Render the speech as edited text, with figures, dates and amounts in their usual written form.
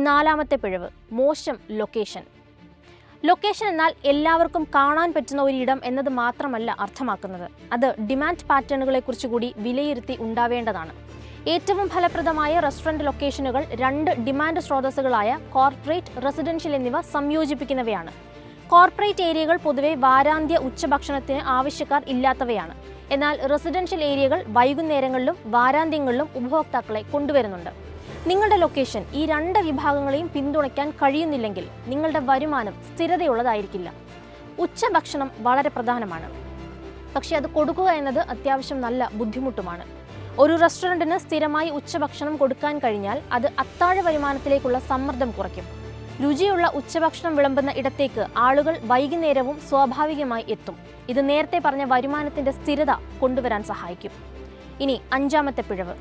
നാലാമത്തെ പിഴവ് മോശം ലൊക്കേഷൻ. ലൊക്കേഷൻ എന്നാൽ എല്ലാവർക്കും കാണാൻ പറ്റുന്ന ഒരിടം എന്നത് മാത്രമല്ല അർത്ഥമാക്കുന്നത്. അത് ഡിമാൻഡ് പാറ്റേണുകളെക്കുറിച്ച് കൂടി വിലയിരുത്തി ഉണ്ടാവേണ്ടതാണ്. ഏറ്റവും ഫലപ്രദമായ റെസ്റ്റോറൻറ്റ് ലൊക്കേഷനുകൾ രണ്ട് ഡിമാൻഡ് സ്രോതസ്സുകളായ കോർപ്പറേറ്റ്, റെസിഡൻഷ്യൽ എന്നിവ സംയോജിപ്പിക്കുന്നവയാണ്. കോർപ്പറേറ്റ് ഏരിയകൾ പൊതുവെ വാരാന്ത്യ ഉച്ചഭക്ഷണത്തിന് ആവശ്യക്കാർ ഇല്ലാത്തവയാണ്. എന്നാൽ റെസിഡൻഷ്യൽ ഏരിയകൾ വൈകുന്നേരങ്ങളിലും വാരാന്ത്യങ്ങളിലും ഉപഭോക്താക്കളെ കൊണ്ടുവരുന്നുണ്ട്. നിങ്ങളുടെ ലൊക്കേഷൻ ഈ രണ്ട് വിഭാഗങ്ങളെയും പിന്തുണയ്ക്കാൻ കഴിയുന്നില്ലെങ്കിൽ നിങ്ങളുടെ വരുമാനം സ്ഥിരതയുള്ളതായിരിക്കില്ല. ഉച്ചഭക്ഷണം വളരെ പ്രധാനമാണ്, പക്ഷേ അത് കൊടുക്കുക എന്നത് അത്യാവശ്യം നല്ല ബുദ്ധിമുട്ടുമാണ്. ഒരു റെസ്റ്റോറൻറ്റിന് സ്ഥിരമായി ഉച്ചഭക്ഷണം കൊടുക്കാൻ കഴിഞ്ഞാൽ അത് അത്താഴ വരുമാനത്തിലേക്കുള്ള സമ്മർദ്ദം കുറയ്ക്കും. രുചിയുള്ള ഉച്ചഭക്ഷണം വിളമ്പുന്ന ഇടത്തേക്ക് ആളുകൾ വൈകുന്നേരവും സ്വാഭാവികമായി എത്തും. ഇത് നേരത്തെ പറഞ്ഞ വരുമാനത്തിന്റെ സ്ഥിരത കൊണ്ടുവരാൻ സഹായിക്കും. ഇനി അഞ്ചാമത്തെ പിഴവ്